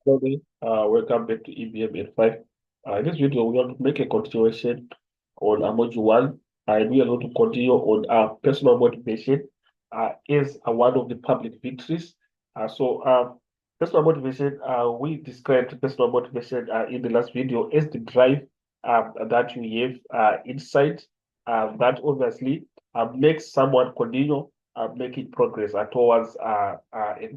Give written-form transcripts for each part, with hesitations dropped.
Everybody, welcome back to Ebm N5. In this video, we want to make a continuation on module one. We are going to continue on personal motivation is one of the public victories. Personal motivation, we described personal motivation in the last video as the drive that you have inside that obviously makes someone continue making progress towards a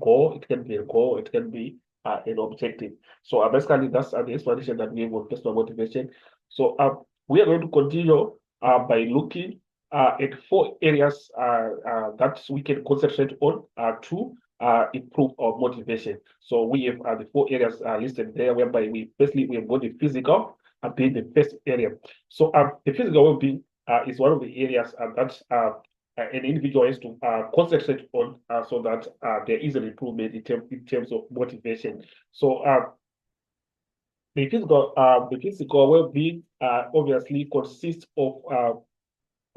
goal. It can be a goal, it can be an objective. So basically, that's the explanation that we have on personal motivation. So we are going to continue by looking at four areas that we can concentrate on to improve our motivation. So we have the four areas listed there, whereby we have got the physical being the first area. So the physical well-being is one of the areas that an individual has to concentrate on so that there is an improvement in terms of motivation. So the physical well-being obviously consists of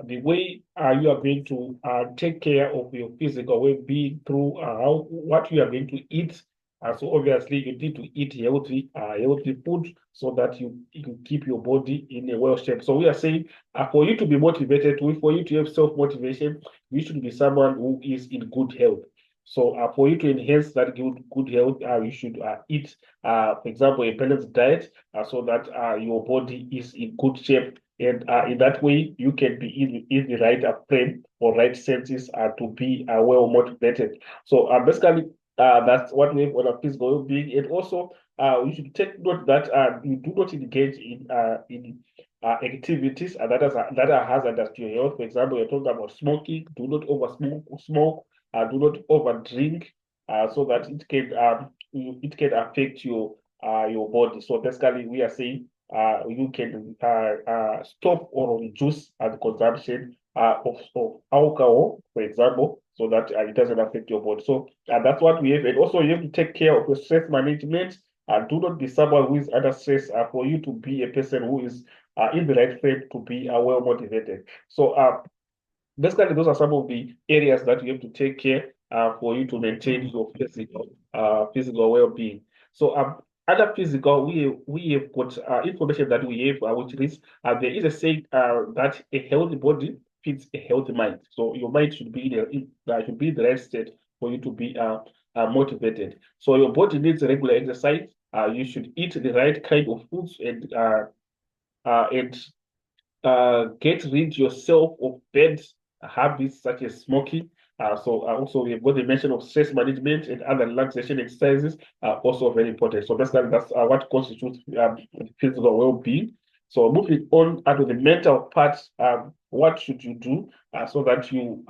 the way you are going to take care of your physical well-being through what you are going to eat. So obviously you need to eat healthy food so that you keep your body in a well shape. So we are saying for you to be motivated, for you to have self-motivation, you should be someone who is in good health. So for you to enhance that good health, you should eat, for example, a balanced diet so that your body is in good shape, and in that way, you can be in the right frame or right senses to be well motivated. So basically, that's what we have on a physical being. And also, you should take note that you do not engage in activities that are hazardous to your health. For example, you're talking about smoking. Do not smoke. Do not over drink, so that it can affect your body. So basically, we are saying you can stop or reduce the consumption of alcohol, for example, so that it doesn't affect your body. So that's what we have. And also, you have to take care of your stress management. Do not be someone who is under stress for you to be a person who is in the right frame to be well motivated. So basically, those are some of the areas that you have to take care for you to maintain your physical well-being. So other physical, we have got information that we have, which is there is a saying that a healthy body fits a healthy mind. So your mind should be should be in the right state for you to be motivated. So your body needs regular exercise. You should eat the right kind of foods and get rid yourself of bad habits such as smoking. Also we have got the mention of stress management and other relaxation exercises are also very important. So basically that's what constitutes physical well-being. So moving on to the mental part, what should you do so that you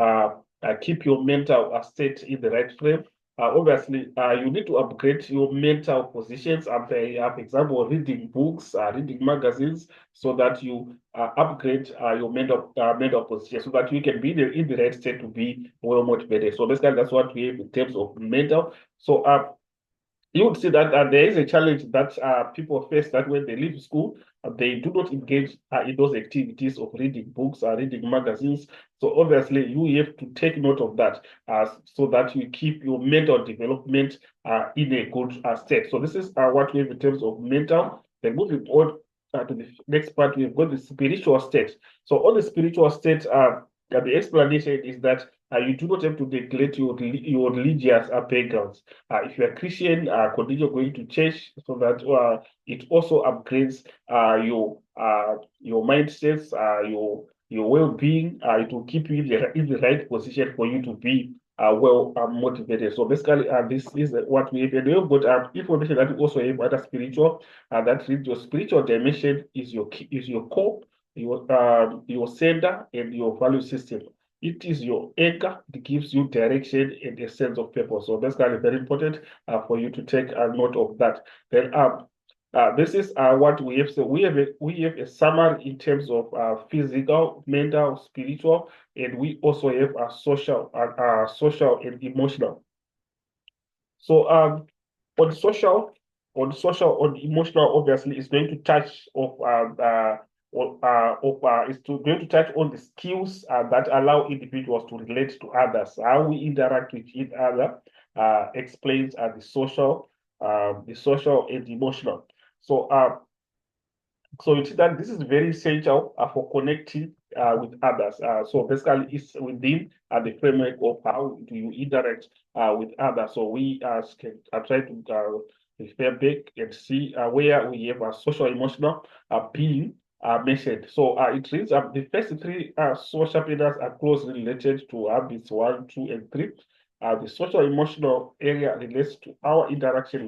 keep your mental state in the right frame? Obviously, you need to upgrade your mental positions. For example, reading books, reading magazines, so that you upgrade your mental position, so that you can be in the right state to be well motivated. So basically, that's what we have in terms of mental. So you would see that there is a challenge that people face, that when they leave school, they do not engage in those activities of reading books, reading magazines. So obviously, you have to take note of that so that you keep your mental development in a good state. So this is what we have in terms of mental. Then moving on to the next part, we've got the spiritual state. So on the spiritual state, the explanation is that you do not have to neglect your religious backgrounds. If you are Christian, continue going to church so that it also upgrades your mindsets, your well-being. It will keep you in the right position for you to be well motivated. So basically, this is what we have. And we have got information that we also have under spiritual. That reads your spiritual dimension is your core, your center, and your value system. It is your anchor that gives you direction and a sense of purpose. So that's kind of very important for you to take a note of that. Then this is what we have. So we have a summary in terms of physical, mental, spiritual, and we also have a social and emotional. So on emotional, obviously, is going to touch going to touch on the skills that allow individuals to relate to others. How we interact with each other explains the social. the social and emotional. So so you see that this is very essential for connecting with others. So basically, it's within the framework of how do you interact with others. So we can try to refer back and see where we have a social emotional being mentioned. So it reads the first three social pillars are closely related to habits one, two, and three. The social emotional area relates to our interaction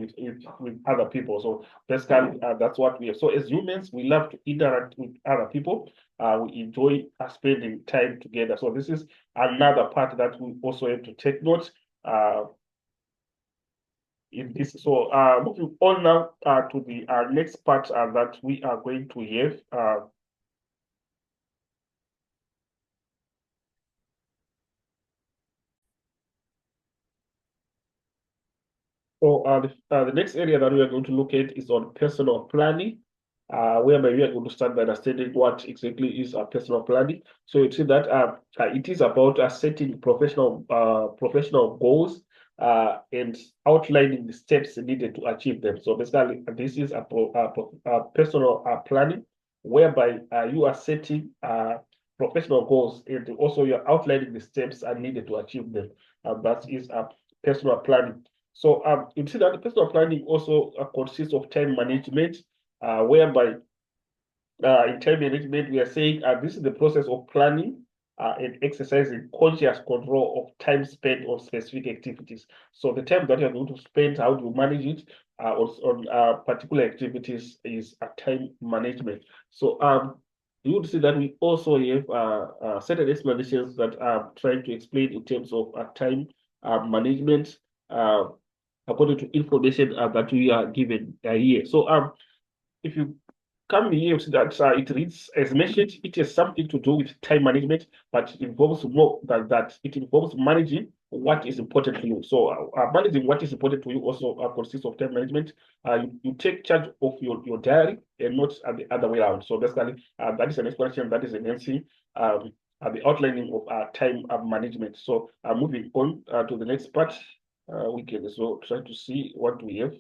with other people. So basically, that's what we have. So as humans, we love to interact with other people. We enjoy spending time together. So this is another part that we also have to take note in this. So moving on now to the next part that we are going to have. The next area that we are going to look at is on personal planning, whereby we are going to start by understanding what exactly is personal planning. So you see that it is about setting professional goals and outlining the steps needed to achieve them. So basically, this is personal planning, whereby you are setting professional goals and also you're outlining the steps are needed to achieve them. That is personal planning. So you see that the personal planning also consists of time management, whereby in time management we are saying this is the process of planning and exercising conscious control of time spent on specific activities. So the time that you're going to spend, how do you manage it on particular activities is time management. So you would see that we also have certain explanations that are trying to explain in terms of time management. According to information that we are given here. So if you come here, see that it reads as mentioned, it has something to do with time management, but it involves more than that. It involves managing what is important to you. So managing what is important to you also consists of time management. You take charge of your diary and not the other way around. So basically, that is an explanation that is enhancing the outlining of time management. So moving on to the next part, we can so try to see what we have.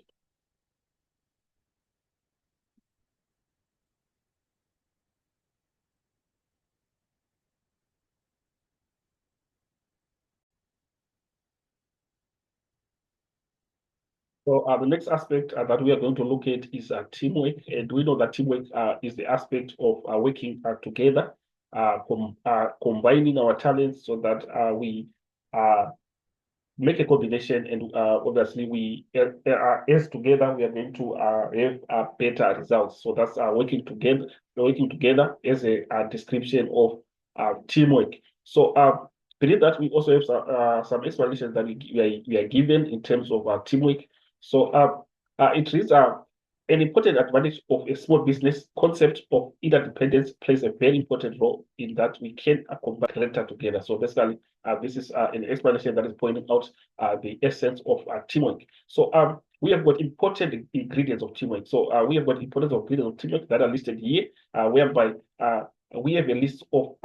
So the next aspect that we are going to look at is teamwork. And we know that teamwork is the aspect of working together, combining our talents so that we uh, make a combination and obviously we as together we are going to have better results. So that's working together as a description of teamwork. So beneath that we also have some explanations that we are given in terms of teamwork. So it is an important advantage of a small business concept of interdependence plays a very important role in that we can combine character together. So basically, this is an explanation that is pointing out the essence of teamwork. So we have got important ingredients of teamwork. So we have got important ingredients of teamwork that are listed here, whereby we have a list of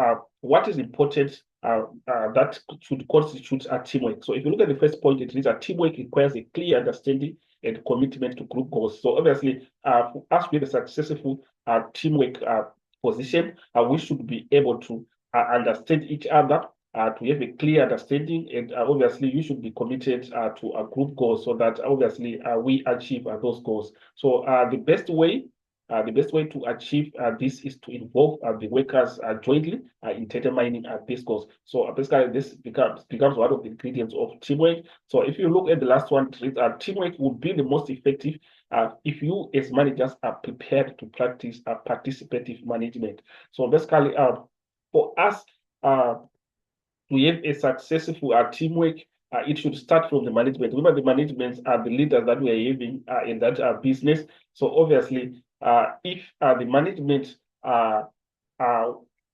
what is important that should constitute a teamwork. So if you look at the first point, it is a teamwork requires a clear understanding and commitment to group goals. So obviously, for us to have a successful teamwork position, we should be able to understand each other, to have a clear understanding, and obviously you should be committed to a group goal so that obviously we achieve those goals. So the best way to achieve this is to involve the workers jointly in determining these goals. So basically, this becomes one of the ingredients of teamwork. So if you look at the last one, teamwork would be the most effective if you as managers are prepared to practice participative management. So basically, for us to have a successful teamwork, it should start from the management. Remember, the management are the leaders that we are having in that business. So obviously, if the management uh,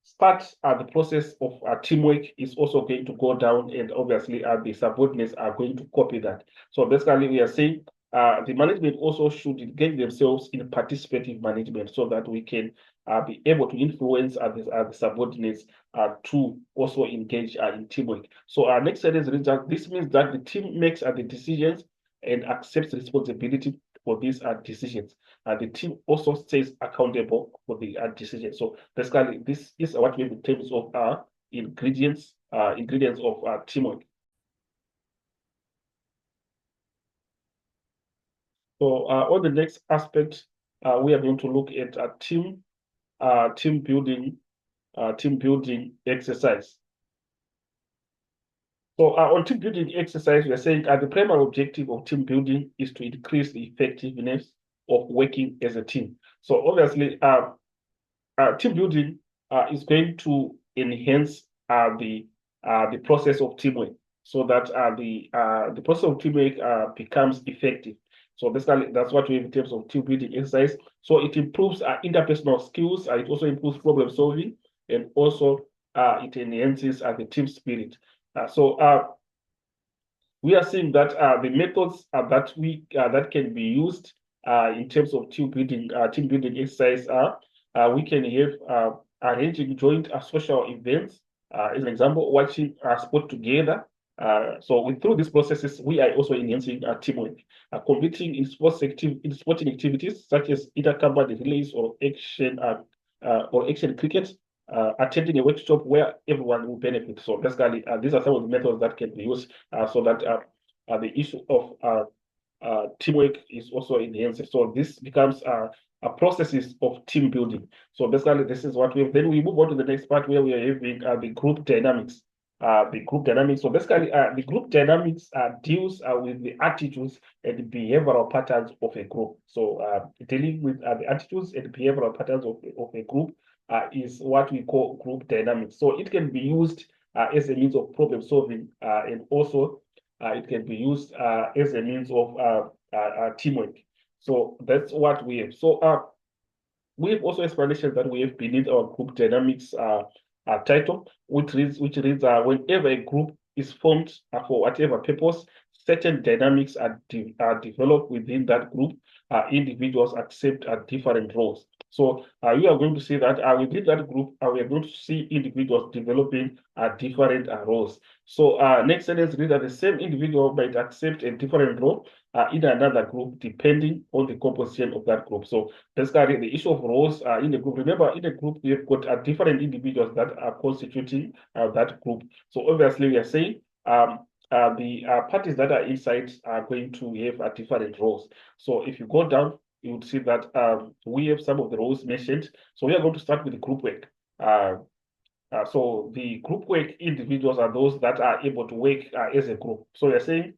start the process of teamwork is also going to go down, and obviously the subordinates are going to copy that. So basically, we are saying the management also should engage themselves in participative management so that we can be able to influence the subordinates to also engage in teamwork. So our next sentence is that this means that the team makes the decisions and accepts responsibility for these decisions. And the team also stays accountable for the decision. So basically, this is what we have in terms of ingredients of teamwork. So on the next aspect, we are going to look at a team building exercise. So on team building exercise, we are saying the primary objective of team building is to increase the effectiveness of working as a team. So obviously, team building is going to enhance the process of teamwork, so that the process of teamwork becomes effective. So basically, that's what we have in terms of team building exercise. So it improves interpersonal skills. It also improves problem solving, and also it enhances the team spirit. We are seeing that the methods that can be used in terms of team building exercise are we can have arranging joint social events. As an example, watching sport together. Through these processes, we are also enhancing teamwork. Competing in sporting activities such as intercompany relays or action cricket, attending a workshop where everyone will benefit. So basically, these are some of the methods that can be used so that the issue of teamwork is also enhanced. So this becomes a processes of team building. So basically, this is what we have. Then we move on to the next part where we are having the group dynamics. The group dynamics. So basically, the group dynamics deals with the attitudes and behavioral patterns of a group. So dealing with the attitudes and behavioral patterns of a group is what we call group dynamics. So it can be used as a means of problem solving, and also it can be used as a means of teamwork. So that's what we have. So we have also explanations that we have beneath our group dynamics title, which reads whenever a group is formed for whatever purpose, certain dynamics are developed within that group. Individuals accept different roles. So we are going to see that within that group, we are going to see individuals developing different roles. So next sentence reads that the same individual might accept a different role in another group depending on the composition of that group. So basically, the issue of roles in the group. Remember, in a group, we have got different individuals that are constituting that group. So obviously, we are saying the parties that are inside are going to have different roles. So if you go down, you would see that we have some of the roles mentioned. So we are going to start with the group work. So the group work individuals are those that are able to work as a group. So you're saying,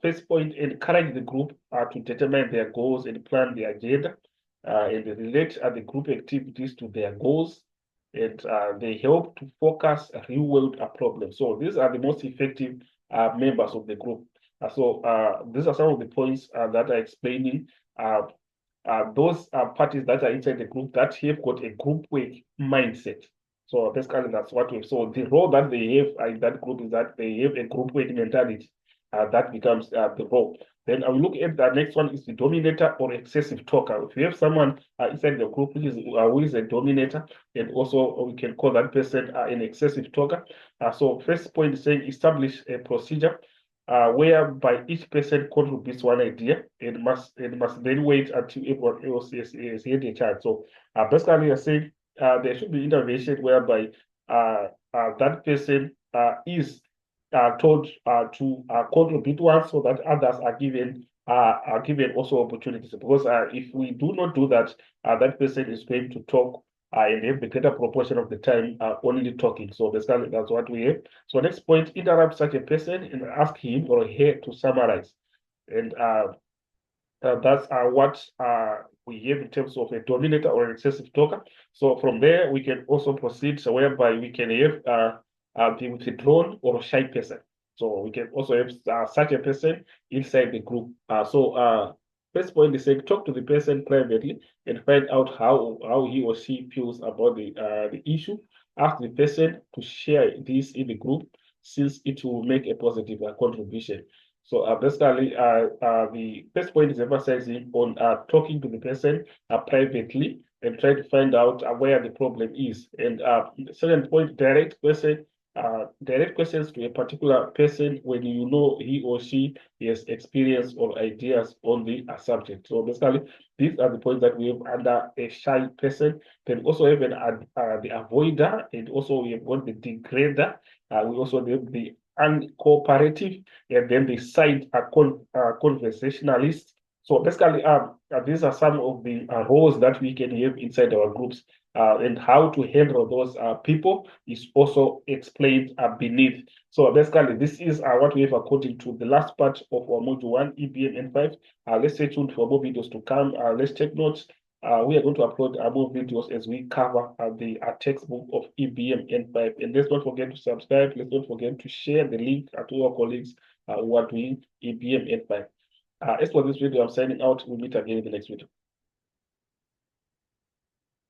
first point, encourage the group to determine their goals and plan the agenda, and relate the group activities to their goals, and they help to focus real-world problems. So these are the most effective members of the group. These are some of the points that are explaining those parties that are inside the group that have got a group work mindset. So basically, that's what we have. So the role that they have in that group is that they have a group work mentality. That becomes the role. Then I will look at the next one is the dominator or excessive talker. If you have someone inside the group who is a dominator, and also we can call that person an excessive talker. So first point is saying establish a procedure whereby each person contributes one idea and must then wait until everyone else is had a chance. So basically, you're saying there should be intervention whereby that person is told to contribute one, so that others are given also opportunities. Because if we do not do that, that person is going to talk and have the greater proportion of the time only talking. So basically, that's what we have. So next point, interrupt such a person and ask him or her to summarize. And that's what we have in terms of a dominator or an excessive talker. So from there, we can also proceed whereby we can have the withdrawn or shy person. So we can also have such a person inside the group. First point is saying talk to the person privately and find out how he or she feels about the issue. Ask the person to share this in the group, since it will make a positive contribution. So basically, the first point is emphasizing on talking to the person privately and try to find out where the problem is. And second point, direct person direct questions to a particular person when you know he or she has experience or ideas on the subject. So basically, these are the points that we have under a shy person. Then also have the avoider, and also we have got the degrader. We also have the uncooperative, and then the side conversationalist. So basically, these are some of the roles that we can have inside our groups, and how to handle those people is also explained beneath. So basically, this is what we have according to the last part of our module 1, Ebm N5. Let's stay tuned for more videos to come. Let's take notes. We are going to upload more videos as we cover the textbook of Ebm N5. And let's not forget to subscribe. Let's not forget to share the link to our colleagues who are doing Ebm N5. As for this video, I'm signing out. We'll meet again in the next video.